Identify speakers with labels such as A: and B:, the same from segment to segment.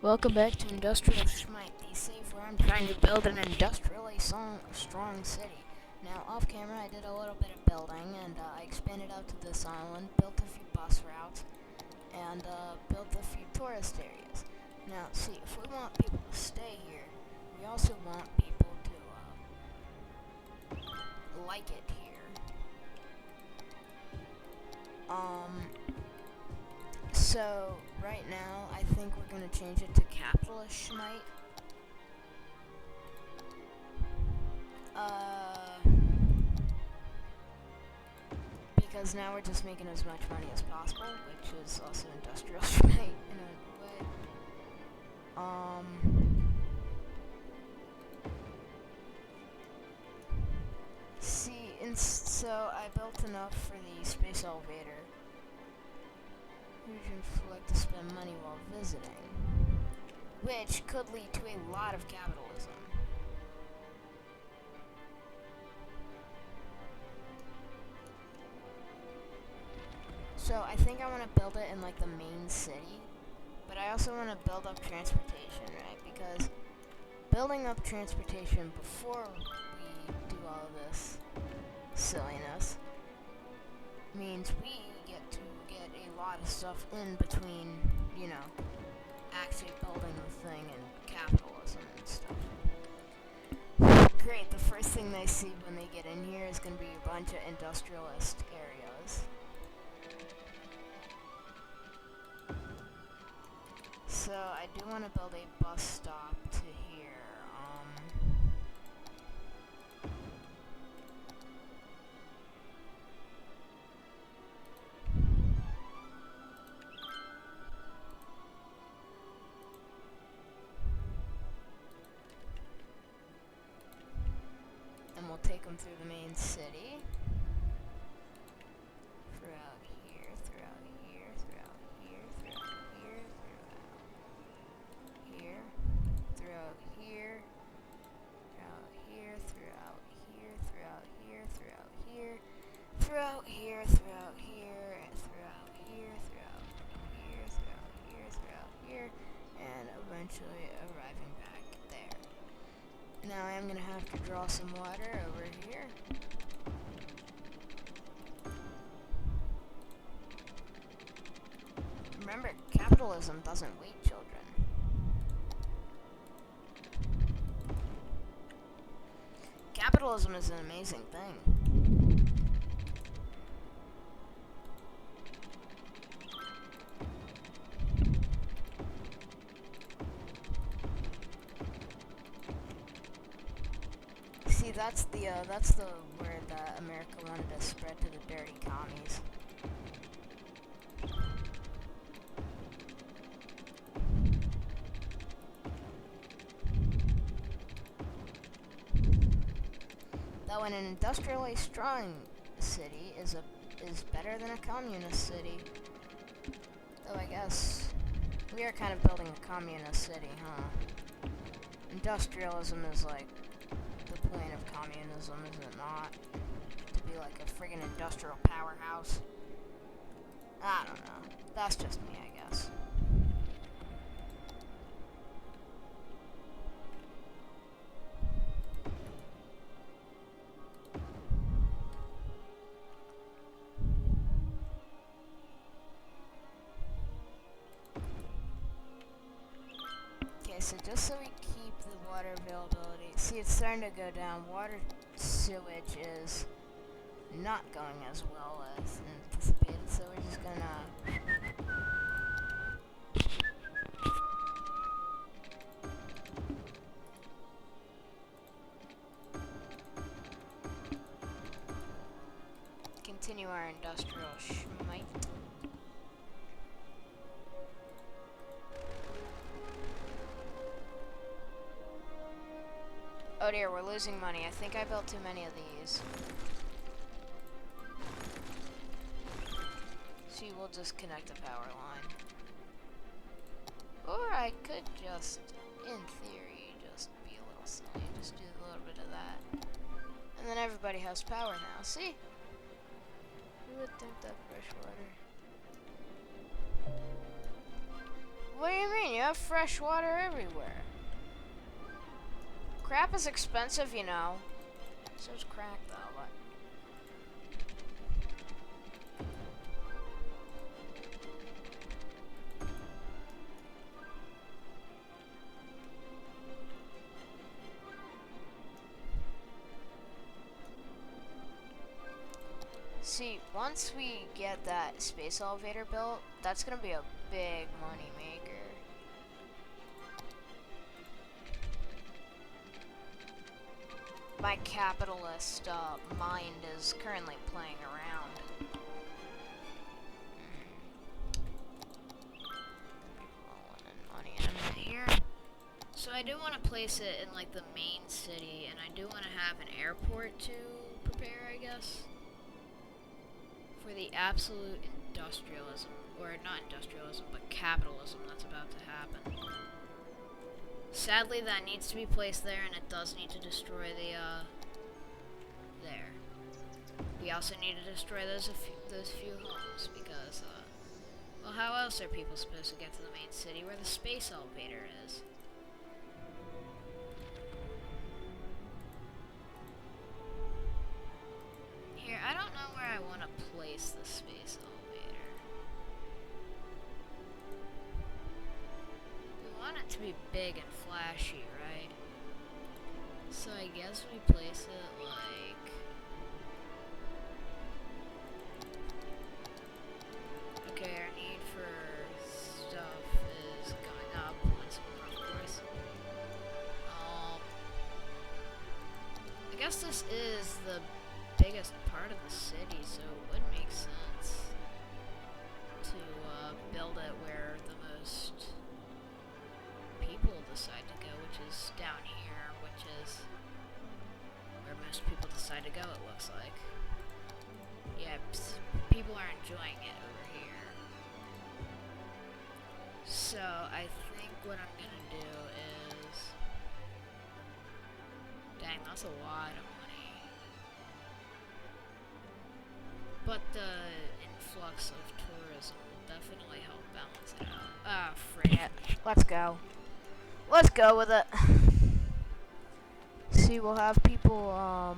A: Welcome back to Industrial Schmite, the safe where I'm trying to build an industrially strong city. Now, off camera, I did a little bit of building, and I expanded out to this island, built a few bus routes, and built a few tourist areas. Now, see, if we want people to stay here, we also want people to like it here. So, right now, I think we're going to change it to Capitalist Schmite. Because now we're just making as much money as possible, which is also Industrial Schmite in a way. See, so I built enough for the space elevator. Huge influx to spend money while visiting, which could lead to a lot of capitalism. So I think I want to build it in like the main city, but I also want to build up transportation, right? Because building up transportation before we do all of this silliness means we get to get a lot of stuff in between, you know, actually building the thing and capitalism and stuff. Great, the first thing they see when they get in here is going to be a bunch of industrialist areas. So I do want to build a bus stop to here. And we'll take them through the main city. Throughout here, throughout here, throughout here, throughout here, throughout here, throughout here, throughout here, throughout here, throughout here, throughout here, throughout here, throughout here, throughout here, throughout here, throughout here, throughout here, and eventually arriving back there. Now I am gonna have to draw some water over here. Remember, capitalism doesn't wait, children. Capitalism is an amazing thing. See, that's the word that America wanted to spread to the dirty commies. Though an industrially strong city is better than a communist city. Though I guess we are kind of building a communist city, huh? Industrialism is like the point of communism, is it not? To be like a friggin' industrial powerhouse. I don't know. That's just me, I guess. So just so we keep the water availability, see, it's starting to go down. Water sewage is not going as well as anticipated, so we're just gonna continue our industrial schmite. Oh dear, we're losing money. I think I built too many of these. See, we'll just connect a power line. Or I could just, in theory, just be a little silly. Just do a little bit of that. And then everybody has power now. See? Who would think that fresh water? What do you mean? You have fresh water everywhere. Crap is expensive, you know. So's crack, though. What? See, once we get that space elevator built, that's gonna be a big money maker. My capitalist mind is currently playing around. Rolling in money in a minute here. So I do want to place it in like the main city, and I do want to have an airport to prepare, I guess, for the absolute industrialism, or not industrialism, but capitalism that's about to happen. Sadly, that needs to be placed there, and it does need to destroy the, there. We also need to destroy those few homes, because, well, how else are people supposed to get to the main city where the space elevator is? Here, I don't know where I want to place the space elevator. We want it to be big and flashy, right? So I guess we place it like... Okay, our need for stuff is going up once more, of course. I guess this is the biggest part of the city, so it would make sense to build it where the most people decide to go, which is down here, which is where most people decide to go, it looks like. Yeah, people are enjoying it over here. So I think what I'm gonna do is... Dang, that's a lot of money. But the influx of tourism will definitely help balance it out. Ah, frick it. Let's go. Let's go with it. See, we'll have people,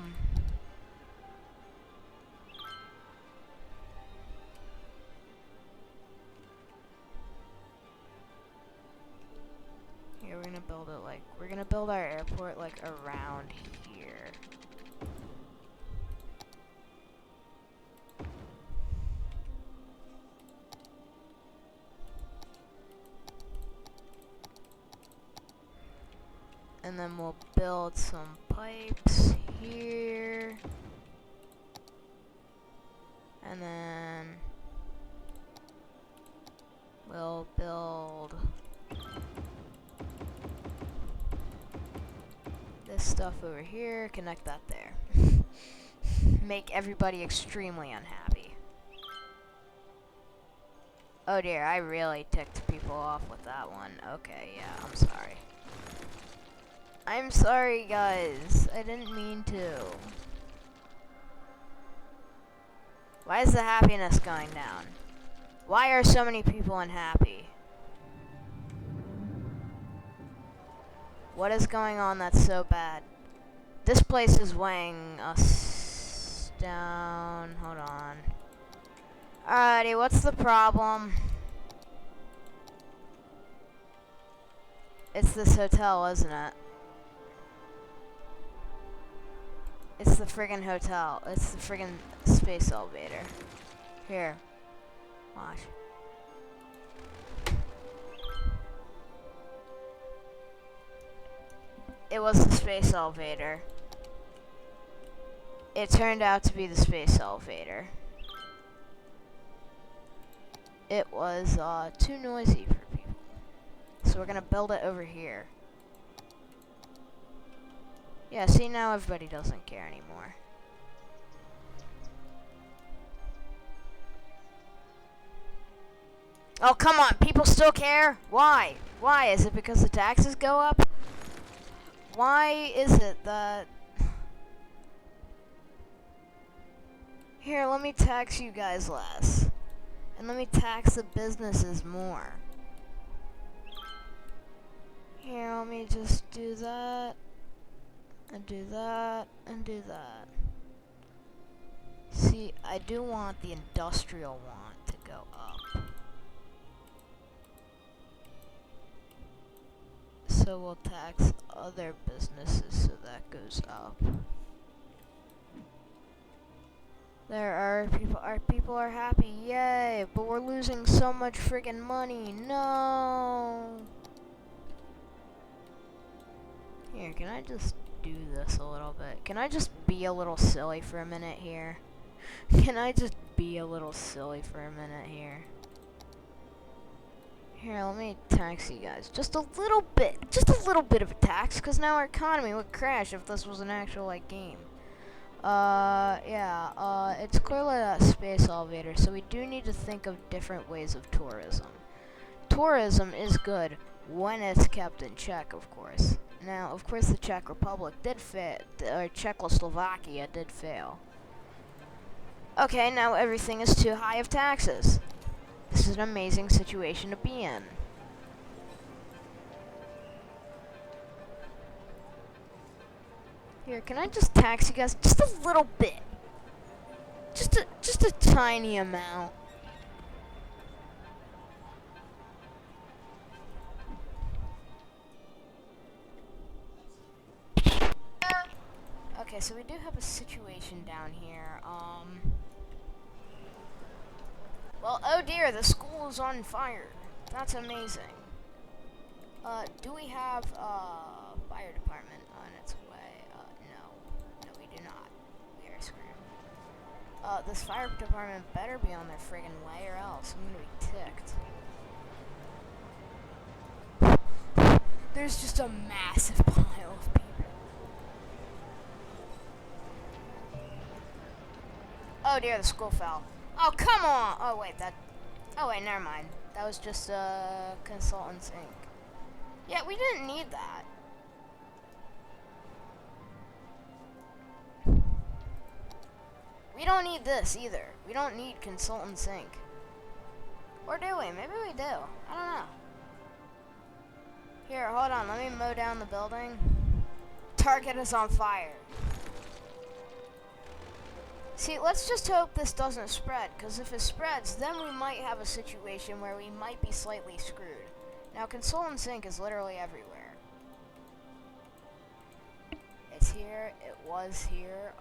A: Here, we're gonna build it like... We're gonna build our airport, like, around here. And then we'll build some pipes here. And then we'll build this stuff over here, connect that there. Make everybody extremely unhappy. Oh dear, I really ticked people off with that one. Okay, yeah, I'm sorry. I'm sorry, guys. I didn't mean to. Why is the happiness going down? Why are so many people unhappy? What is going on that's so bad? This place is weighing us down. Hold on. Alrighty, what's the problem? It's this hotel, isn't it? It's the friggin' hotel. It's the friggin' space elevator. Here. Watch. It was the space elevator. It turned out to be the space elevator. It was too noisy for people. So we're gonna build it over here. Yeah, see, now everybody doesn't care anymore. Oh, come on, people still care? Why? Why? Is it because the taxes go up? Why is it that... Here, let me tax you guys less. And let me tax the businesses more. let me just do that, and do that, and do that. See, I do want the industrial want to go up. So we'll tax other businesses so that goes up. Our people are happy, yay, but we're losing so much friggin' money, no! Here, can I just do this a little bit? Can I just be a little silly for a minute here? Can I just be a little silly for a minute here? Here, let me tax you guys. Just a little bit of a tax, because now our economy would crash if this was an actual, like, game. It's clearly a space elevator, so we do need to think of different ways of tourism. Tourism is good when it's kept in check, of course. Now, of course, the Czech Republic did fail, or Czechoslovakia did fail. Okay, now everything is too high of taxes. This is an amazing situation to be in. Here, can I just tax you guys just a little bit? Just a tiny amount. Okay, so we do have a situation down here. Well, oh dear, the school is on fire. That's amazing. Do we have fire department on its way? No, we do not. We are screwed. This fire department better be on their friggin' way, or else I'm gonna be ticked. There's just a massive pile of people. Oh dear, the school fell. Oh, come on! Oh, wait, never mind. That was just, Consultants Inc. Yeah, we didn't need that. We don't need this, either. We don't need Consultants Inc. Or do we? Maybe we do. I don't know. Here, hold on. Let me mow down the building. Target is on fire. See, let's just hope this doesn't spread, because if it spreads, then we might have a situation where we might be slightly screwed. Now, Consultants Inc. is literally everywhere. It's here, it was here,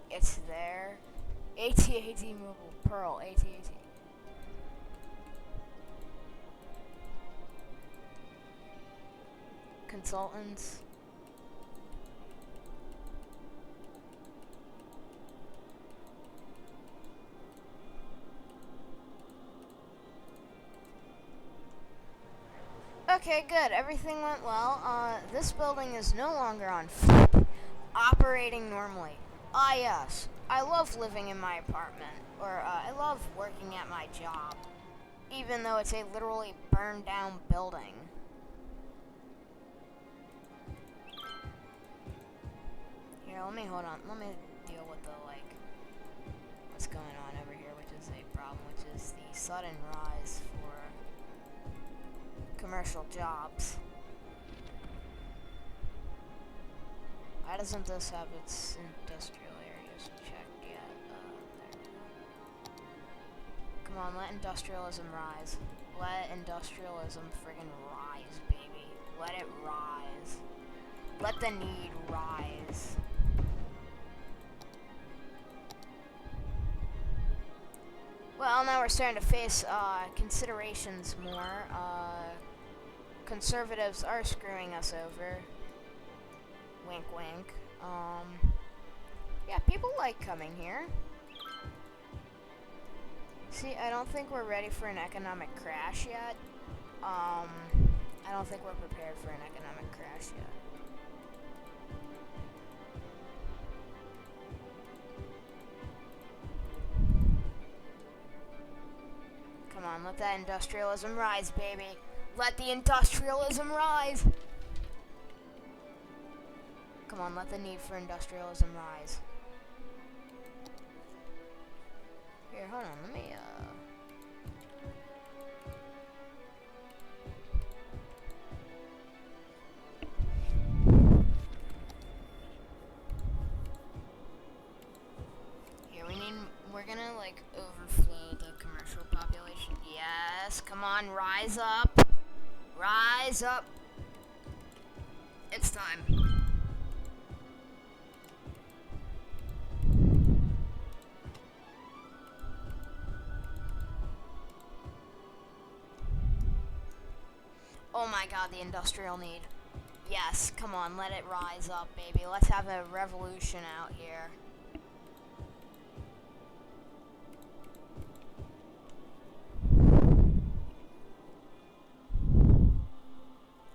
A: it's there. AT-AT Mobile, Pearl, AT-AT. Consultants. Okay, good. Everything went well. This building is no longer on operating normally. Ah, yes. I love living in my apartment, or I love working at my job, even though it's a literally burned down building. Here, let me deal with the, what's going on over here, which is a problem, which is the sudden rise for commercial jobs. Why doesn't this have its industrial areas checked yet? There. Come on, let industrialism rise. Let industrialism friggin' rise, baby. Let it rise. Let the need rise. Well, now we're starting to face considerations more. Conservatives are screwing us over. Wink, wink. Yeah, people like coming here. See, I don't think we're ready for an economic crash yet. I don't think we're prepared for an economic crash yet. Come on, let that industrialism rise, baby. Let the industrialism rise. Come on, let the need for industrialism rise. Here, hold on, let me, rise up. Rise up. It's time. Oh my god, the industrial need. Yes, come on, let it rise up, baby. Let's have a revolution out here.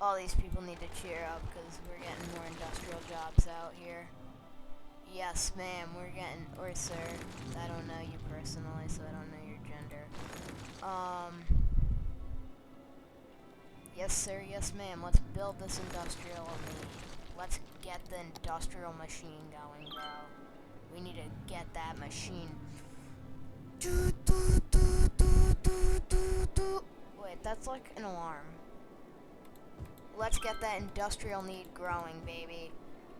A: All these people need to cheer up because we're getting more industrial jobs out here. Yes, ma'am, we're getting, or sir, I don't know you personally, so I don't know your gender. Yes, sir, yes, ma'am, let's build this industrial need. Let's get the industrial machine going, bro. We need to get that machine. Wait, that's like an alarm. Let's get that industrial need growing, baby.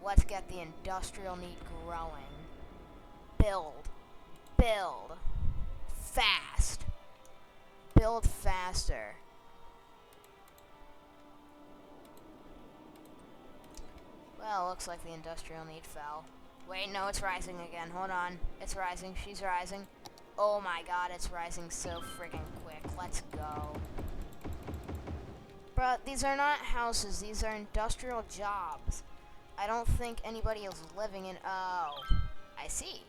A: Let's get the industrial need growing. Build. Build. Fast. Build faster. Well, looks like the industrial need fell. Wait, no, it's rising again. Hold on. It's rising. She's rising. Oh my god, it's rising so friggin' quick. Let's go. Bruh, these are not houses. These are industrial jobs. I don't think anybody is living in... Oh, I see.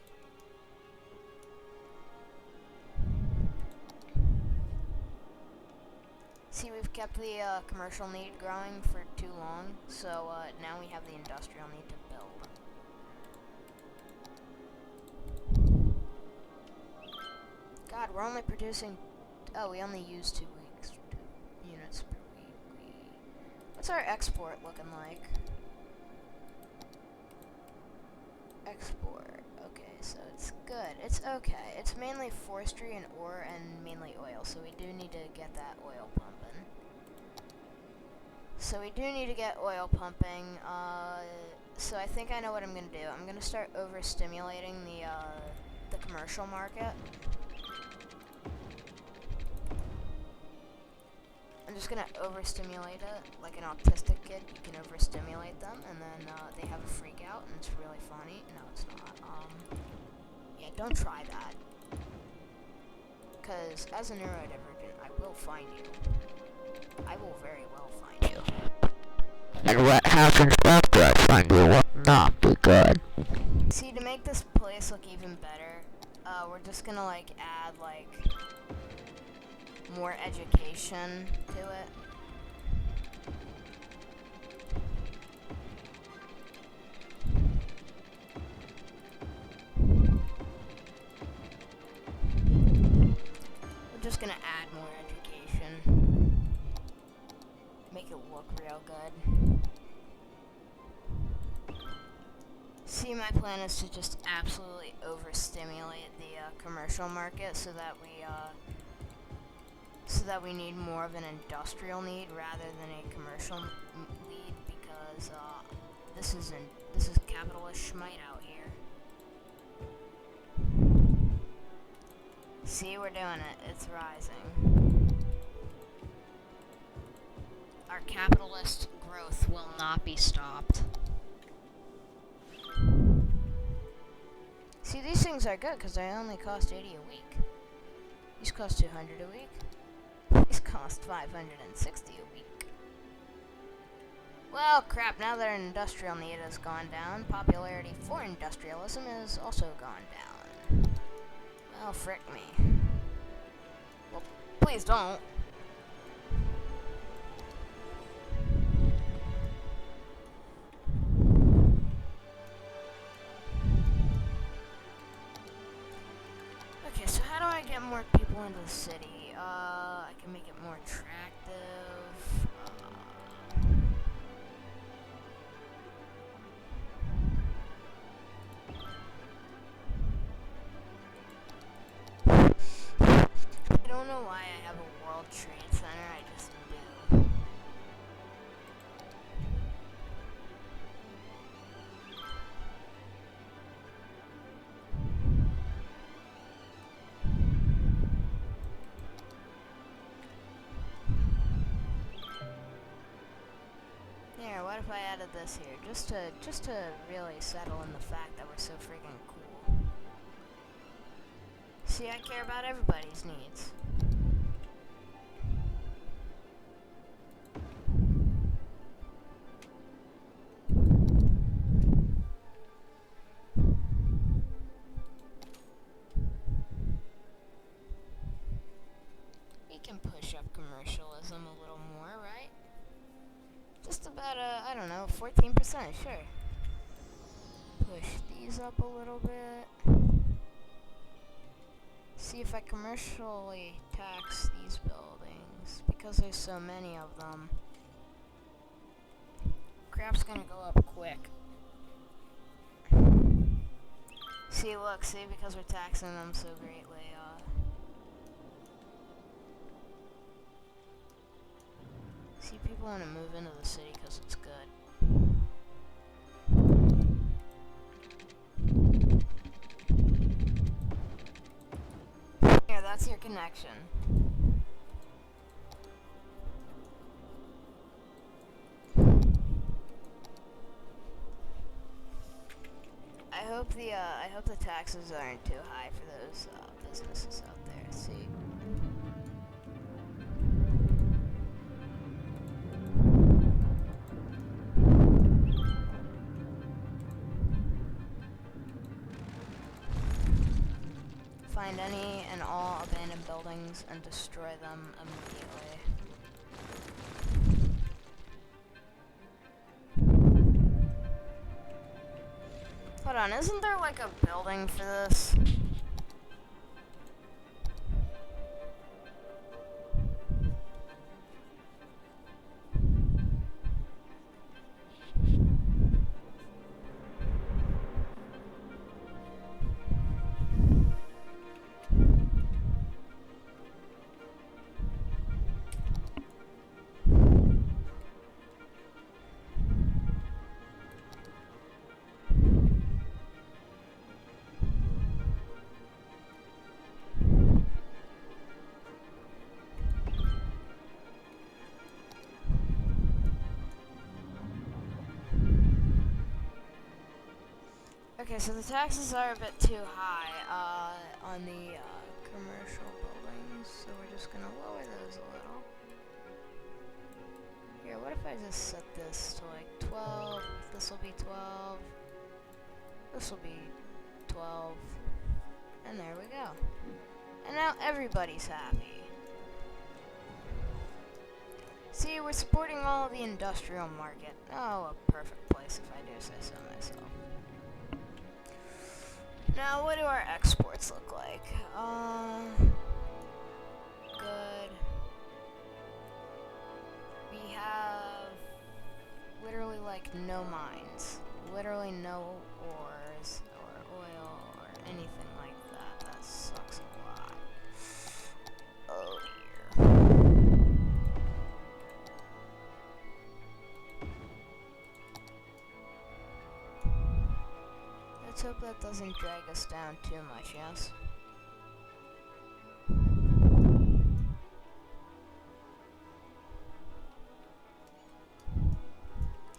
A: See, we've kept the commercial need growing for too long, so now we have the industrial need to build. God, we're only producing... Oh, we only use 2 weeks, 2 units per week. What's our export looking like? Export. Okay, so it's good. It's okay. It's mainly forestry and ore and mainly oil, so we do need to get that oil pumping. So we do need to get oil pumping. So I think I know what I'm gonna do. I'm gonna start overstimulating the commercial market. I'm just gonna overstimulate it, like an autistic kid. You can overstimulate them, and then they have a freak out, and it's really funny. No, it's not. Yeah, don't try that. Because as a neurodivergent, I will find you. I will very well find you.
B: And what happens after I find you will not be good.
A: See, to make this place look even better, we're just gonna, like, add, like... more education to it. We're just gonna add more education. Make it look real good. See, my plan is to just absolutely overstimulate the commercial market so that we need more of an industrial need rather than a commercial need, because this is capitalist schmite out here. See, we're doing it. It's rising. Our capitalist growth will not be stopped. See, these things are good because they only cost 80 a week. These cost 200 a week. These cost 560 a week. Well, crap, now that our industrial need has gone down, popularity for industrialism has also gone down. Well, frick me. Well, please don't. Okay, so how do I get more people into the city? I can make it more attractive. I don't know why I have a World Trade Center, I just do. if I added this here, just to really settle in the fact that we're so freaking cool. See, I care about everybody's needs. We can push up commercialism a little more, right? Just about, I don't know, 14%, sure. Push these up a little bit. See if I commercially tax these buildings, because there's so many of them. Crap's gonna go up quick. See, look, see, because we're taxing them so greatly, see, people want to move into the city because it's good. Here, that's your connection. I hope the taxes aren't too high for those businesses out there. See. Find any and all abandoned buildings and destroy them immediately. Hold on, isn't there like a building for this? Okay, so the taxes are a bit too high on the commercial buildings, so we're just gonna lower those a little. Here, what if I just set this to like 12, this will be 12, this will be 12, and there we go. And now everybody's happy. See, we're supporting all of the industrial market. Oh, a perfect place if I do say so myself. Now, what do our exports look like? Good. We have literally like no mines, literally no ores or oil or anything like that. That sucks a lot. Oh dear. Let's hope that doesn't drag us down too much, yes?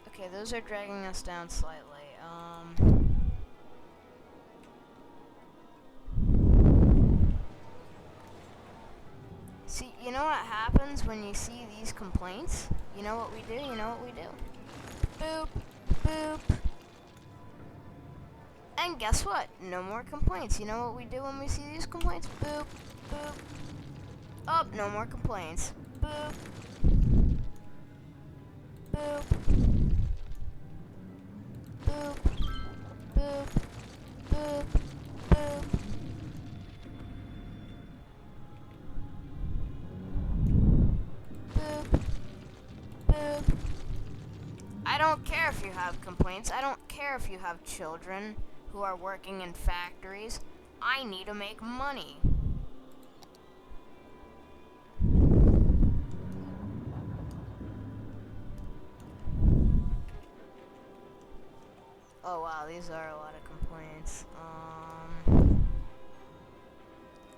A: Okay, those are dragging us down slightly. See, you know what happens when you see these complaints? You know what we do? You know what we do? Boop, boop. And guess what? No more complaints. You know what we do when we see these complaints? Boop, boop. Oh, no more complaints. Boop. Boop. Boop. Boop. Boop. Boop. Boop. Boop. I don't care if you have complaints. I don't care if you have children who are working in factories. I need to make money. Oh wow, these are a lot of complaints.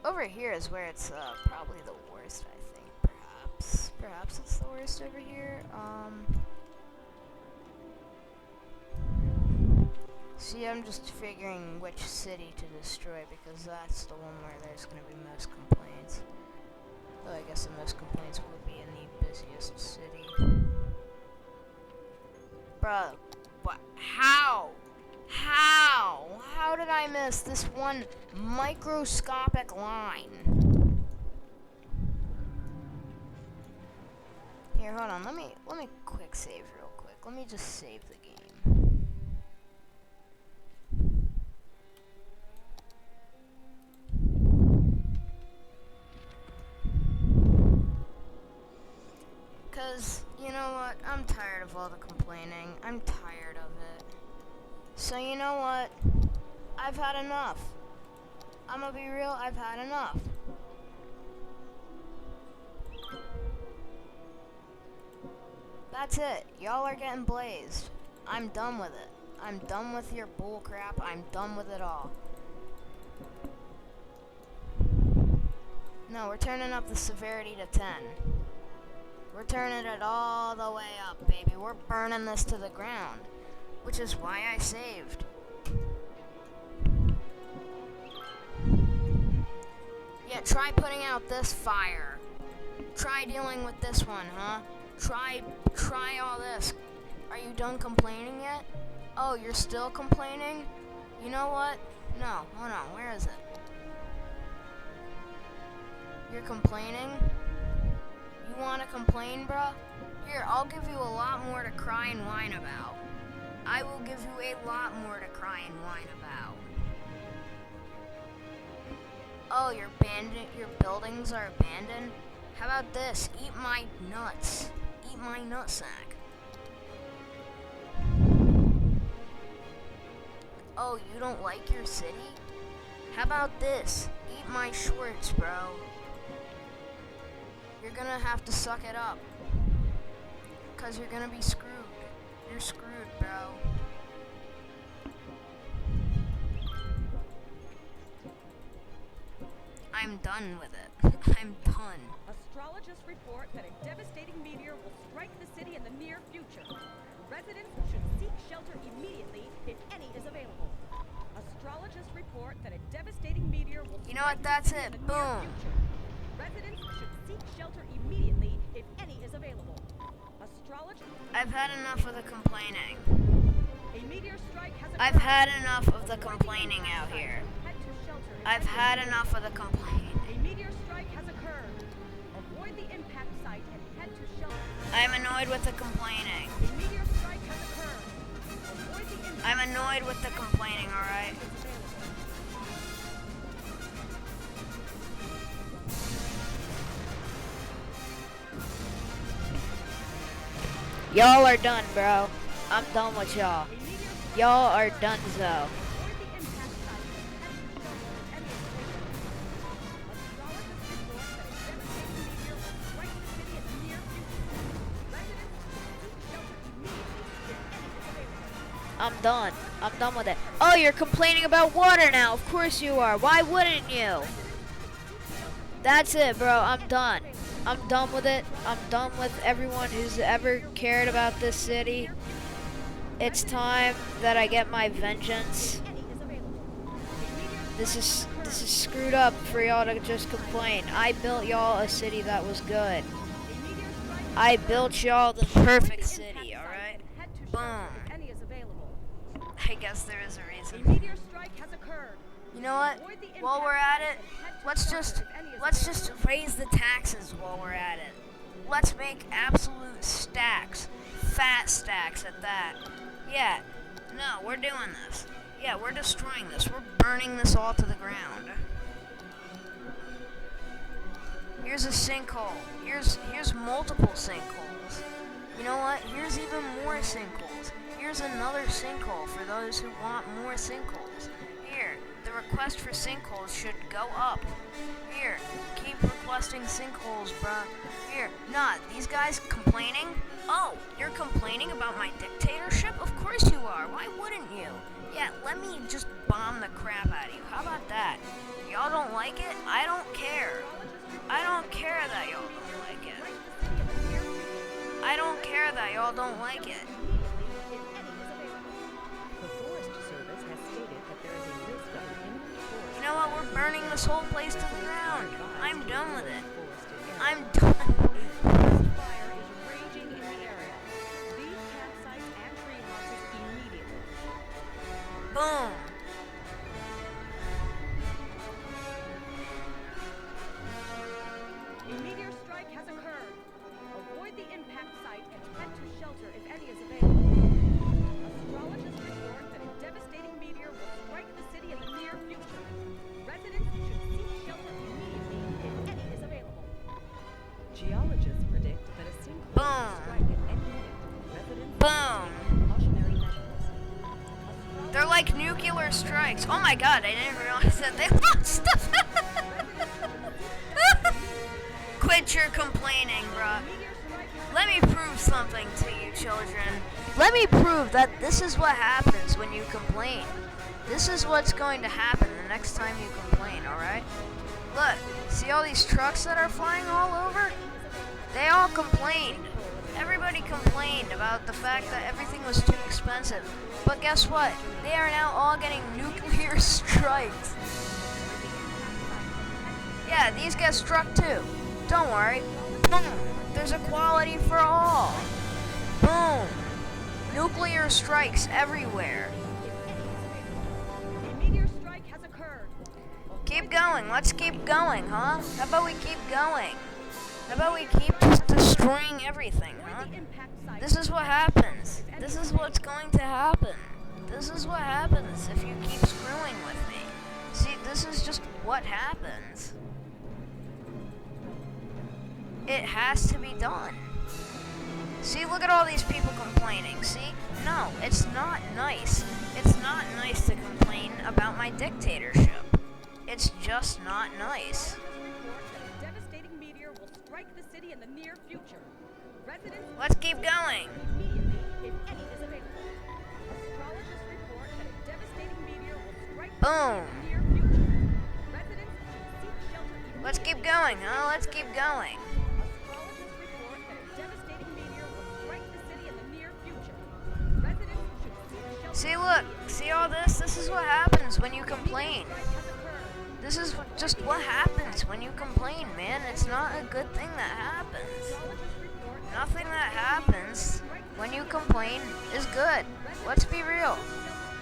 A: Over here is where it's probably the worst, I think. Perhaps it's the worst over here. See, I'm just figuring which city to destroy because that's the one where there's going to be most complaints. Though I guess the most complaints will be in the busiest city. Bruh, what? How? How did I miss this one microscopic line? Here, hold on. Let me quick save real quick. Let me just save the game. Cause you know what? I'm tired of all the complaining. I'm tired of it. So you know what? I've had enough. I'm gonna be real, I've had enough. That's it. Y'all are getting blazed. I'm done with it. I'm done with your bull crap. I'm done with it all. No, we're turning up the severity to 10. We're turning it all the way up, baby. We're burning this to the ground. Which is why I saved. Yeah, try putting out this fire. Try dealing with this one, huh? Try all this. Are you done complaining yet? Oh, you're still complaining? You know what? No, hold on, where is it? You're complaining? You wanna complain, bruh? Here, I'll give you a lot more to cry and whine about. I will give you a lot more to cry and whine about. Oh, your buildings are abandoned? How about this? Eat my nuts. Eat my nutsack. Oh, you don't like your city? How about this? Eat my shorts, bro. You're gonna have to suck it up. 'Cause you're gonna be screwed. You're screwed, bro. I'm done with it. I'm done.
C: Astrologists report that a devastating meteor will strike the city in the near future. Residents should seek shelter immediately if any is available. Astrologists report that a devastating meteor will
A: You know what?
C: strike
A: That's
C: the city
A: it.
C: in the near
A: Boom.
C: future. Residents should seek shelter immediately if any is available.
A: I've had enough of the complaining.
C: A meteor strike has
A: I've
C: occurred.
A: had enough of the complaining out here.
C: Head to shelter
A: I've had enough of the complaining.
C: A meteor strike has occurred. Avoid the impact site and head to shelter.
A: I'm annoyed with the complaining.
C: A meteor strike has occurred. Avoid the impact.
A: I'm annoyed with the complaining, alright?
B: Y'all are done, bro. I'm done with y'all. Y'all are done, so. I'm done. I'm done with it. Oh, you're complaining about water now. Of course you are. Why wouldn't you? That's it, bro. I'm done. I'm done with it. I'm done with everyone who's ever cared about this city. It's time that I get my vengeance. This is screwed up for y'all to just complain. I built y'all a city that was good. I built y'all the perfect city, alright? Boom. I guess there is a reason. You know what? While we're at it, let's just raise the taxes while we're at it. Let's make absolute stacks. Fat stacks at that. Yeah. No, we're doing this. Yeah, we're destroying this. We're burning this all to the ground. Here's a sinkhole. Here's multiple sinkholes. You know what? Here's even more sinkholes. Here's another sinkhole for those who want more sinkholes. Here, the request for sinkholes should go up. Here, keep requesting sinkholes, bruh. Here, nah, these guys complaining? Oh, you're complaining about my dictatorship? Of course you are. Why wouldn't you? Yeah, let me just bomb the crap out of you. How about that? Y'all don't like it? I don't care. I don't care that y'all don't like it. I don't care that y'all don't like it.
C: The Forest Service
B: burning this whole place to the ground. I'm done with it.
C: Forested area.
B: I'm done.
C: Fire is raging in the area. Leave campsites and tree houses immediately.
B: Boom.
C: A meteor strike has occurred. Avoid the impact site and head to shelter if any is available. Astrologists report that a devastating meteor will strike the city in the near future. Residents should seek shelter immediately if any is available. Geologists predict that a sinkhole will
B: Boom.
C: strike at any minute. Residents
B: Boom.
C: cautionary measures.
B: They're like nuclear strikes. Oh my god, I didn't realize that they launched stuff. Quit your complaining, bruh. Let me prove something to you, children. Let me prove that this is what happens when you complain. This is what's going to happen the next time you complain, alright? Look, see all these trucks that are flying all over? They all complained. Everybody complained about the fact that everything was too expensive. But guess what? They are now all getting nuclear strikes. Yeah, these get struck too. Don't worry. Boom. There's equality for all. Boom. Nuclear strikes everywhere.
C: A meteor strike has occurred.
B: Keep going. Let's keep going, huh? How about we keep going? How about we keep just destroying everything, huh?
C: Avoid the impact site.
B: This is what happens. This is what's going to happen. This is what happens if you keep screwing with me. See, this is just what happens. It has to be done. See, look at all these people complaining. See? No, it's not nice. It's not nice to complain about my dictatorship. It's just not nice.
C: Report that a devastating meteor will strike the city in the near future. Residents
B: Let's keep going.
C: immediately if any is available. Astrologists report that a devastating meteor will strike the
B: Boom.
C: city in the near future. Residents should seek shelter
B: Let's keep
C: immediately.
B: going, huh? Let's keep going.
C: Astrologists report that a devastating meteor will strike the city in the near future. Residents should seek shelter
B: See, look. See all this? This is what happens when you complain.
C: strike has occurred.
B: This is just what happens when you complain, man. It's not a good thing that happens.
C: Astrologists report that
B: Nothing that happens when you complain is good. Let's be real.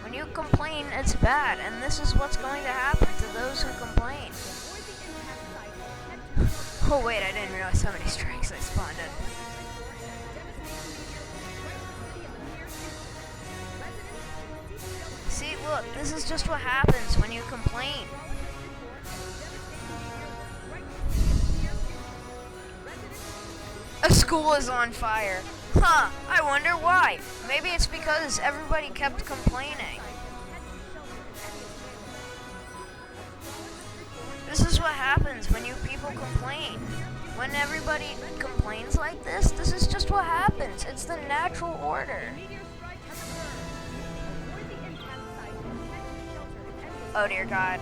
B: When you complain, it's bad, and this is what's going to happen to those who complain.
C: avoid the impact site and head to
B: Oh wait, I didn't realize how many strikes I spawned in. See, look, this is just what happens when you complain. A school is on fire. Huh, I wonder why. Maybe it's because everybody kept complaining. This is what happens when you people complain. When everybody complains like this is just what happens. It's the natural order. Oh dear God.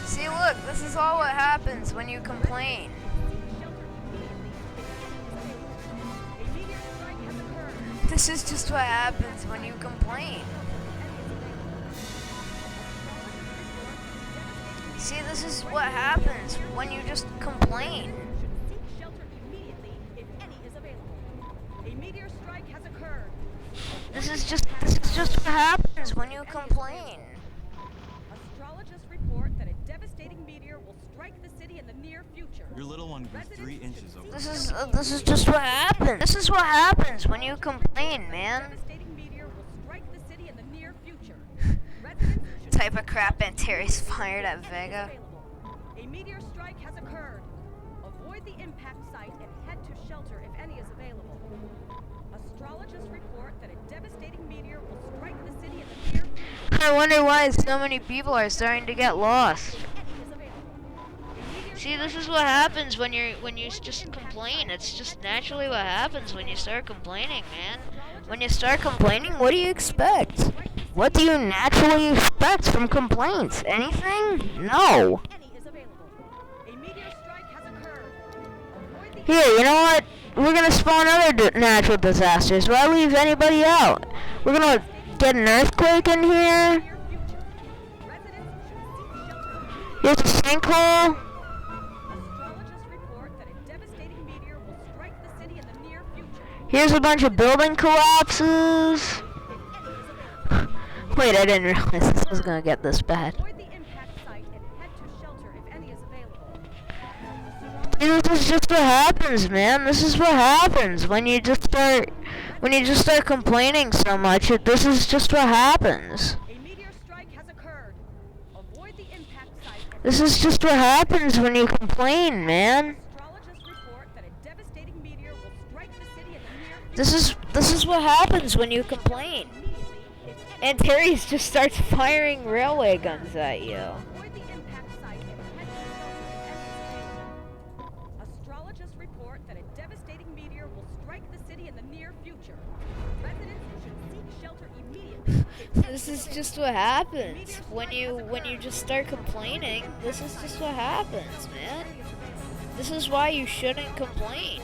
B: See, look, this is all what happens when you complain. This is just what happens when you complain. See, this is what happens when you just complain.
C: Seek shelter immediately if any is available. A meteor strike has occurred.
B: This is just what happens when you complain.
C: Astrologists report that a devastating meteor will strike the city in the near future.
D: Your little one grew 3 inches over.
B: This is just what happens. This is what happens when you complain, man.
C: Devastating meteor will strike the city in the near future. Residents should
B: Type of crap Antares fired at Vega.
C: A meteor strike has occurred. Avoid the impact site and head to shelter if any is available. Astrologists report that a devastating meteor will strike the city in the near future.
B: I wonder why so many people are starting to get lost.
C: If any is available. A meteor
B: See, this is what happens when you just complain. It's just naturally what happens when you start complaining, man. When you start complaining, what do you expect? What do you naturally expect from complaints? Anything? No.
C: any is available. A meteor strike has occurred. Avoid the
B: Here, you know what? We're gonna spawn other natural disasters. Why leave anybody out? We're gonna get an earthquake in here.
C: near future.
B: Here's a sinkhole.
C: Astrologists report that a devastating meteor will strike the city in the near future.
B: Here's a bunch of building collapses.
C: If any is available.
B: Wait, I didn't realize this was gonna get this bad.
C: Avoid the impact site and head to shelter if any is available.
B: Dude, this is just what happens, man. This is what happens when you just start complaining so much. This is just what happens.
C: A meteor strike has occurred. Avoid the impact site and
B: This is just what happens when you complain, man.
C: astrologists report that a devastating meteor will strike the city in the near future.
B: This is what happens when you complain.
C: Immediately, if any
B: And Terry just starts firing railway guns at you.
C: avoid the impact site and head to shelter if any is available. Astrologists report that a devastating meteor will strike the city in the near future. Residents should seek shelter immediately. if any
B: This is
C: available.
B: just what happens when you just start complaining. This is just what happens, man. This is why you shouldn't complain.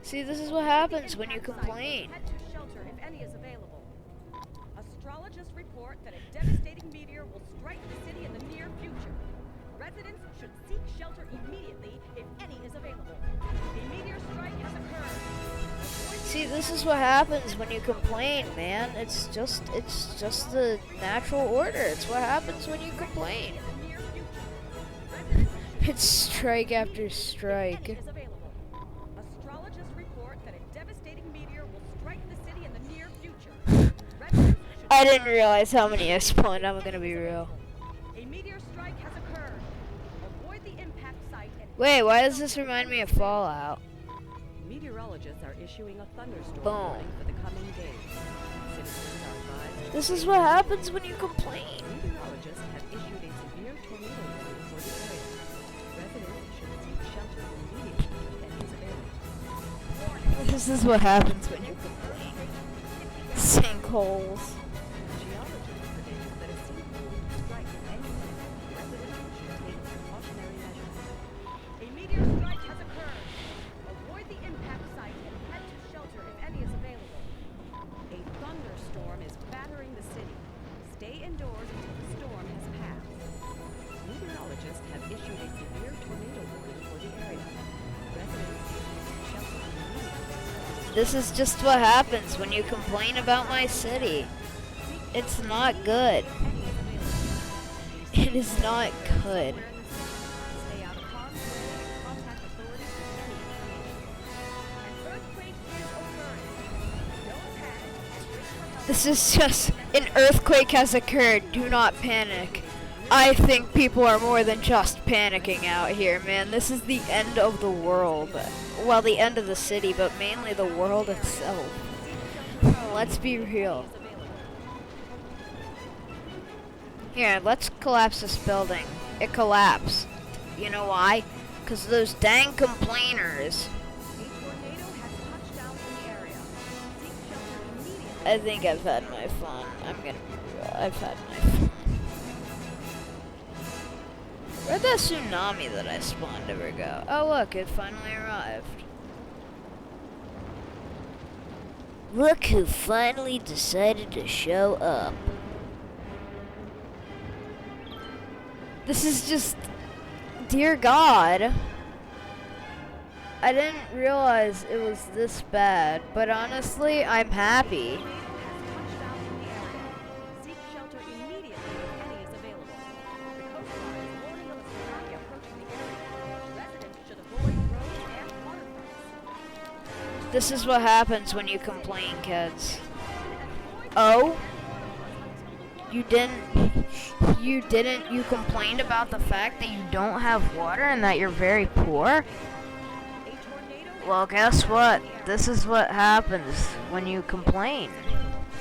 B: See, this is what happens when you complain.
C: Astrologists report that a devastating meteor will strike the city in the near future. Residents should seek shelter immediately if any is available. A meteor strike has occurred.
B: See, this is what happens when you complain, man. It's just the natural order. It's what happens when you complain.
C: In the near future. Residents should
B: It's strike after
C: any
B: strike.
C: is available. Astrologists report that a devastating meteor will strike the city in the near future. Residents should
B: I didn't realize how many I spawned. I'm gonna be real.
C: A meteor strike has occurred. Avoid the impact site and
B: Wait, why does this remind me of Fallout?
C: meteorologists are issuing a thunderstorm
B: Boom.
C: warning for the coming days. Citizens are advised.
B: This is what happens when you complain.
C: Meteorologists have issued a severe tornado warning for the area. Residents should seek shelter immediately if any is available.
B: This is what happens when you complain. Sinkholes.
C: Geologists predict that a sinkhole will strike at any minute. Residents should take precautionary measures. A meteor strike has occurred. Avoid the impact site and head to shelter if any is available. A thunderstorm is battering the city. Stay indoors until the storm has passed. Meteorologists have issued a severe tornado warning for the area. Residents should seek shelter immediately.
B: This is just what happens when you complain about my city. It's not good.
C: Any is available.
B: It is not good.
C: Stay out of harm's way and contact authorities with any information. An earthquake is occurring. Don't panic and wait for help.
B: This is just an earthquake has occurred. Do not panic. I think people are more than just panicking out here, man. This is the end of the world. Well, the end of the city, but mainly the world itself. Let's be real. Here, let's collapse this building. It collapsed. You know why? Because those dang complainers.
C: A tornado has touched down in the area. Seek shelter immediately.
B: I think I've had my fun. I'm gonna be real. I've had my fun. Where'd that tsunami that I spawned ever go? Oh look, it finally arrived. Look who finally decided to show up. This is just... Dear God. I didn't realize it was this bad, but honestly, I'm happy.
C: Tornado has touched down in the area. Seek shelter immediately if any is available. The Coast Guard is warning of a tsunami approaching the area. Residents should avoid roads and waterfronts.
B: This is what happens when you complain, kids. Oh? You complained about the fact that you don't have water and that you're very poor?
C: A tornado
B: Well, guess what? This is what happens when you complain.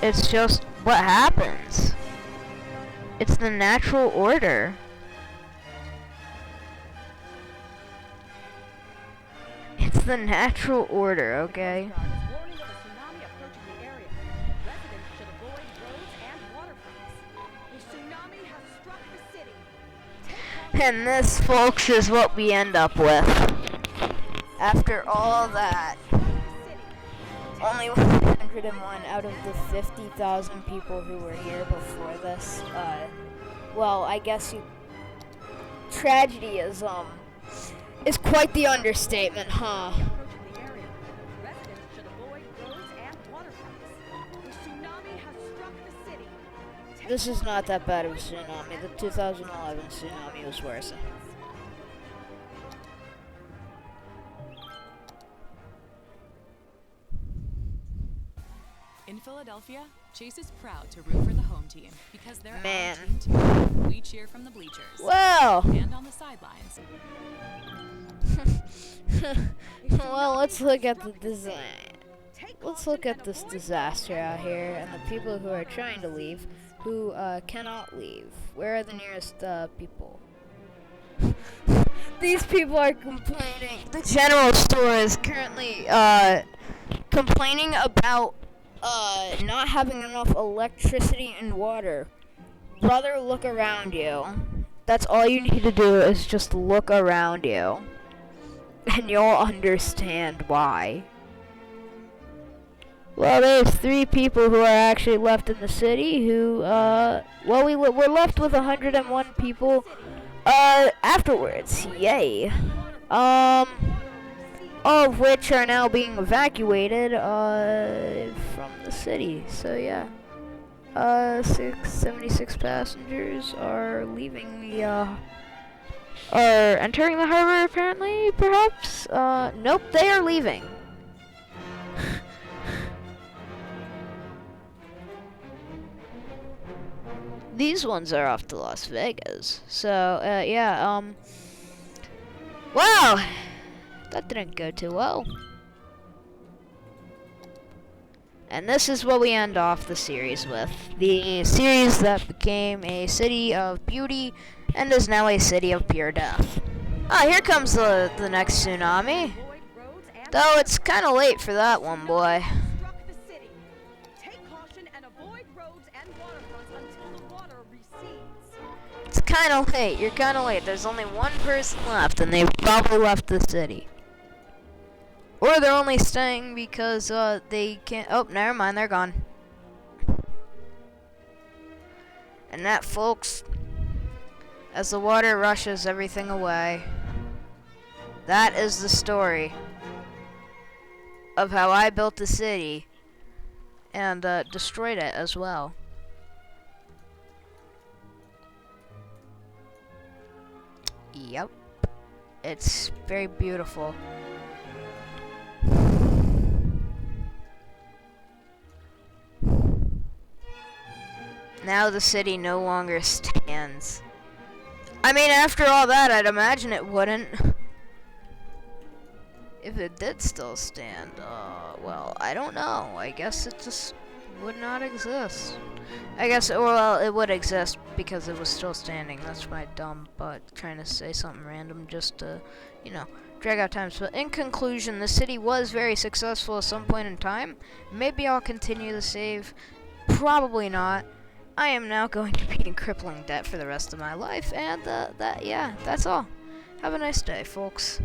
B: It's just what happens. It's the natural order. It's the natural order, okay?
C: Coast Guard is warning of a tsunami approaching the area. Residents should avoid roads and waterfronts. The tsunami has struck the city. Take
B: And this, folks, is what we end up with. After all that.
C: the city.
A: only 101 out of the 50,000 people who were here before this. Well, I guess tragedy is quite the understatement, huh?
C: Approaching the area. Residents should avoid roads and waterfronts. The tsunami has struck the city.
A: This is not that bad of a tsunami. The 2011 tsunami was worse.
E: In Philadelphia, Chase is proud to root for the home team because they're
A: Man.
E: our team too. We cheer from the bleachers
A: Well,
E: and on the sidelines.
A: well, let's look at the design. Let's look at this disaster out here and the people who are trying to leave, who cannot leave. Where are the nearest people? These people are complaining. The general store is currently complaining about not having enough electricity and water. Brother, look around you. That's all you need to do is just look around you. And you'll understand why. Well, there's 3 people who are actually left in the city who, we're left with 101 people, afterwards. Yay. All of which are now being evacuated, from the city. So, yeah. 76 passengers are leaving the, are entering the harbor, apparently, perhaps? Nope, they are leaving. These ones are off to Las Vegas. So, yeah, wow! That didn't go too well. And this is what we end off the series with. The series that became a city of beauty and is now a city of pure death. Ah, here comes the next tsunami.
C: Avoid roads and
A: Though it's kind of late for that one, boy.
C: struck the city. Take caution and avoid roads and waterfronts until the water recedes.
A: It's kind of late. You're kind of late. There's only one person left, and they've probably left the city. Or they're only staying because they can't. Oh, never mind. They're gone. And that, folks, as the water rushes everything away, that is the story of how I built the city and destroyed it as well. Yep. It's very beautiful. Now the city no longer stands. I mean, after all that, I'd imagine it wouldn't. If it did still stand, well, I don't know. I guess it just would not exist. I guess, well, it would exist because it was still standing. That's my dumb butt trying to say something random just to, you know, drag out time. But in conclusion, the city was very successful at some point in time. Maybe I'll continue to save. Probably not. I am now going to be in crippling debt for the rest of my life, and yeah, that's all. Have a nice day, folks.